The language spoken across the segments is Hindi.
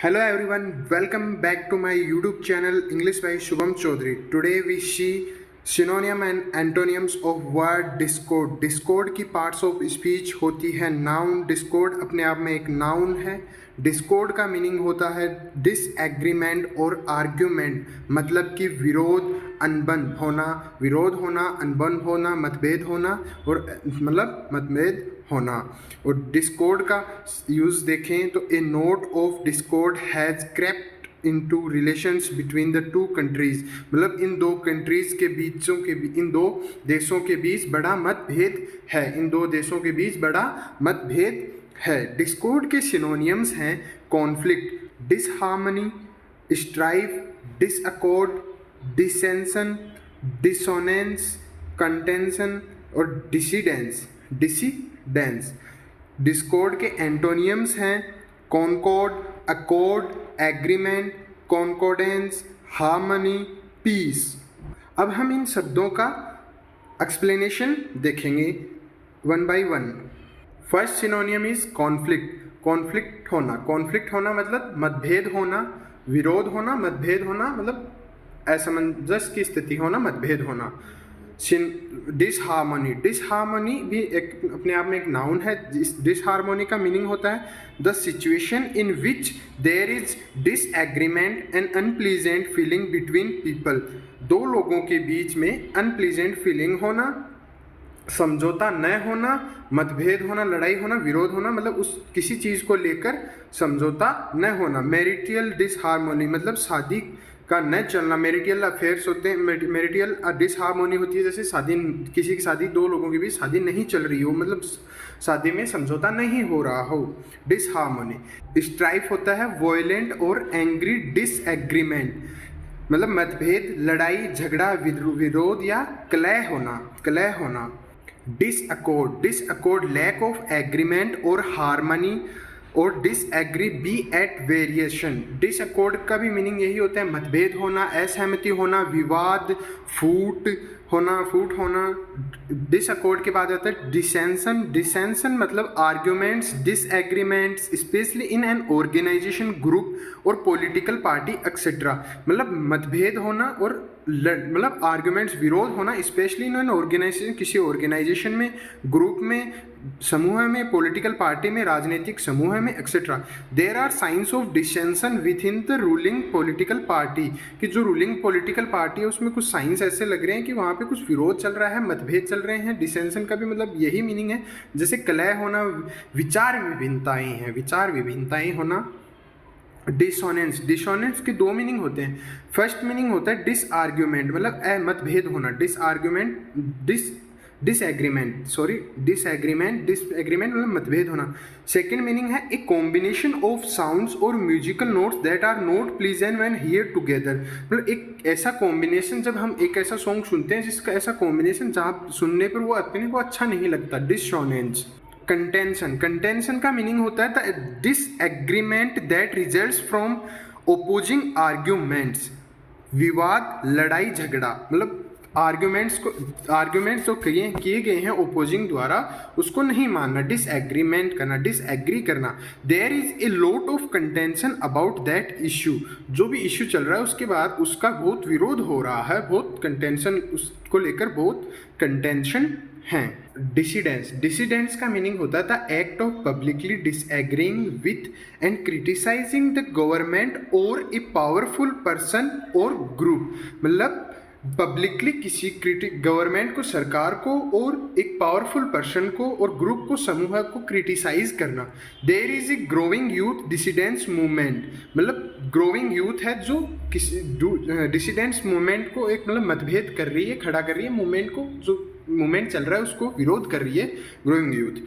Hello everyone, welcome back to my YouTube channel English by Shubham Chaudhary. Today we see synonym and antonyms of word discord. Discord की parts of speech होती है noun. Discord अपने आप में एक noun है. डिस्कॉर्ड का मीनिंग होता है डिसएग्रीमेंट और आर्ग्यूमेंट, मतलब कि विरोध होना, अनबन होना, मतभेद होना और मतलब मतभेद होना. और डिस्कॉर्ड का यूज़ देखें तो a note of discord has crept into relations between the two countries, मतलब इन दो कंट्रीज के बीचों के इन दो देशों के बीच बड़ा मतभेद है. इन दो देशों के बीच बड़ा मतभेद है. डिस्कॉर्ड के सिनोनियम्स हैं conflict, disharmony, strife, disaccord, dissension, dissonance, contention और डिसीडेंस. डिस्कॉर्ड के एंटोनियम्स हैं concord, accord, agreement, concordance, harmony, peace. अब हम इन शब्दों का एक्सप्लेनेशन देखेंगे one by one. First synonym is conflict. Conflict होना मतलब मतभेद होना, विरोध होना, मतभेद होना मतलब असमंजस की स्थिति होना, मतभेद होना. डिसहार्मनी भी एक अपने आप में एक नाउन है. डिसहार्मनी का मीनिंग होता है the situation in which there is disagreement and unpleasant feeling between people. दो लोगों के बीच में अनप्लीजेंट फीलिंग होना, समझौता न होना, मतभेद होना, लड़ाई होना, विरोध होना, मतलब उस किसी चीज़ को लेकर समझौता न होना. मैरिटल डिसहार्मनी मतलब शादी का न चलना. मैरिटल अफेयर्स होते हैं, मैरिटल डिसहार्मनी होती है जैसे शादी, किसी की शादी, दो लोगों के बीच शादी नहीं चल रही हो, मतलब शादी में समझौता नहीं हो रहा हो, डिसहार्मनी. स्ट्राइफ होता है वॉयलेंट और एंग्री डिसएग्रीमेंट, मतलब मतभेद, लड़ाई, झगड़ा, विरोध या कलह होना. डिसअकॉर्ड लैक ऑफ एग्रीमेंट और हार्मनी और डिसएग्री बी एट वेरिएशन. डिसअकॉर्ड का भी मीनिंग यही होता है मतभेद होना, असहमति होना, विवाद, फूट होना. डिसअकॉर्ड के बाद आता है डिसेंशन मतलब arguments, disagreements specially in an organization, group और पॉलिटिकल पार्टी एक्सेट्रा, मतलब मतभेद होना और मतलब आर्ग्यूमेंट्स, विरोध होना स्पेशली इन एन ऑर्गेनाइजेशन, किसी ऑर्गेनाइजेशन में, ग्रुप में, समूह में, पॉलिटिकल पार्टी में, राजनीतिक समूह में etcetera. There are signs of dissension within the ruling political party, कि जो रूलिंग पॉलिटिकल पार्टी है उसमें कुछ साइंस ऐसे लग रहे हैं कि वहाँ पे कुछ विरोध चल रहा है, मतभेद चल रहे हैं. डिसेंशन का भी मतलब यही मीनिंग है जैसे कलह होना, विचार विभिन्नताएं होना. डिसोनेंस के दो मीनिंग होते हैं. फर्स्ट मीनिंग होता है डिसआर्ग्यूमेंट मतलब मतभेद होना, डिसएग्रीमेंट मतलब मतभेद होना. सेकेंड मीनिंग है ए कॉम्बिनेशन ऑफ साउंड्स और musical notes that are not pleasant when hear together, मतलब एक ऐसा कॉम्बिनेशन, जब हम एक ऐसा सॉन्ग सुनते हैं जिसका ऐसा कॉम्बिनेशन जहाँ सुनने पर वो अपने को अच्छा नहीं लगता. डिसोनेंस. कंटेंशन का मीनिंग होता है the disagreement that results from opposing arguments, विवाद, लड़ाई, झगड़ा, मतलब आर्ग्यूमेंट्स जो किए गए हैं ओपोजिंग द्वारा उसको नहीं मानना, डिसएग्रीमेंट करना, डिसएग्री करना. There is a lot of contention about that issue, जो भी इशू चल रहा है उसके बाद उसका बहुत विरोध हो रहा है, बहुत कंटेंशन, उसको लेकर बहुत कंटेंशन हैं. डिसीडेंस का मीनिंग होता था act of publicly disagreeing with and criticising the government और ए पावरफुल पर्सन और ग्रुप, मतलब पब्लिकली किसी गवर्नमेंट को, सरकार को और एक पावरफुल पर्सन को और ग्रुप को, समूह को क्रिटिसाइज करना. There is a growing youth dissidence movement, मतलब ग्रोइंग यूथ है जो किसी डिसिडेंस मूवमेंट को एक मतलब मतभेद कर रही है, खड़ा कर रही है, मूवमेंट को, जो मूवमेंट चल रहा है उसको विरोध कर रही है, ग्रोइंग यूथ.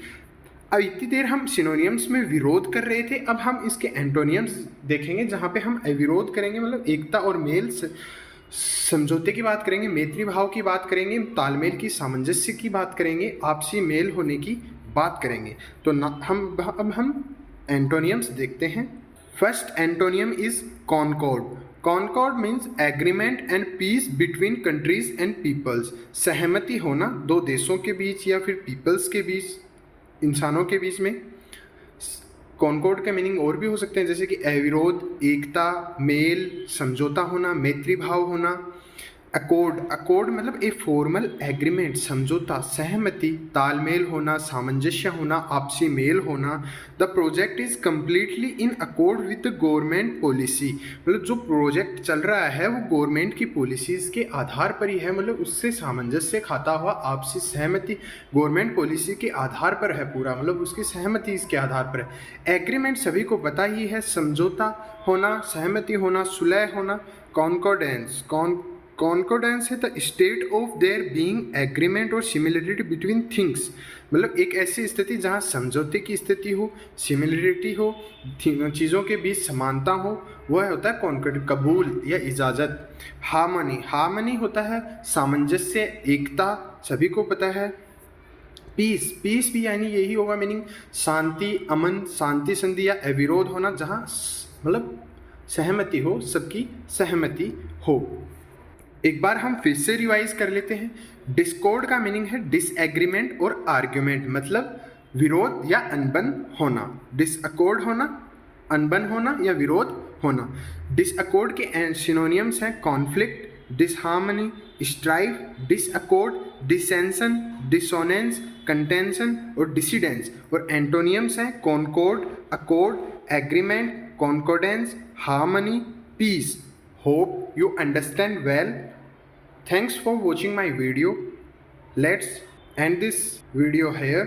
अब इतनी देर हम सिनोनियम्स में विरोध कर रहे थे, अब हम इसके एंटोनियम्स देखेंगे जहाँ पे हम विरोध करेंगे, मतलब एकता और मेल, समझौते की बात करेंगे, मैत्री भाव की बात करेंगे, तालमेल की, सामंजस्य की बात करेंगे, आपसी मेल होने की बात करेंगे. तो अब हम एंटोनियम्स देखते हैं. First antonym is concord. Concord means agreement and peace between countries and peoples, सहमति होना दो देशों के बीच या फिर पीपल्स के बीच, इंसानों के बीच में. कॉन्कॉर्ड के मीनिंग और भी हो सकते हैं, जैसे कि अविरोध, एकता, मेल, समझौता होना, मैत्री भाव होना। अकॉर्ड, अकॉर्ड मतलब ए फॉर्मल एग्रीमेंट, समझौता, सहमति, तालमेल होना, सामंजस्य होना, आपसी मेल होना। The project is completely in accord with government policy, मतलब जो प्रोजेक्ट चल रहा है वो गवर्नमेंट की पॉलिसीज के आधार पर ही है, मतलब उससे सामंजस्य खाता हुआ, आपसी सहमति गवर्नमेंट पॉलिसी के आधार पर है पूरा, मतलब उसकी सहमति इसके आधार पर है। एग्रीमेंट सभी को पता ही है, समझौता होना, सहमति होना, सुलह होना। कॉन्कॉर्डेंस, कॉन्कॉर्डेंस है the state of their being agreement और सिमिलरिटी बिटवीन थिंग्स, मतलब एक ऐसी स्थिति जहाँ समझौते की स्थिति हो, सिमिलरिटी हो, चीज़ों के बीच समानता हो, वह होता है कॉन्कॉर्ड, कबूल या इजाज़त। हार्मनी, हार्मनी होता है सामंजस्य, एकता, सभी को पता है। पीस, पीस भी यानी यही होगा मीनिंग, शांति, अमन, शांति संधि या अविरोध होना, जहाँ मतलब सहमति हो, सबकी सहमति हो। एक बार हम फिर से रिवाइज कर लेते हैं। डिस्कॉर्ड का मीनिंग है डिसएग्रीमेंट और आर्ग्यूमेंट, मतलब विरोध या अनबन होना। डिसअकॉर्ड होना, अनबन होना या विरोध होना। डिसअकॉर्ड के सिनोनियम्स हैं conflict, disharmony, strife, disaccord, dissension, dissonance, contention और डिसिडेंस। और एंटोनियम्स हैं concord, accord, agreement, concordance, harmony, peace. Hope you understand well. Thanks for watching my video. Let's end this video here.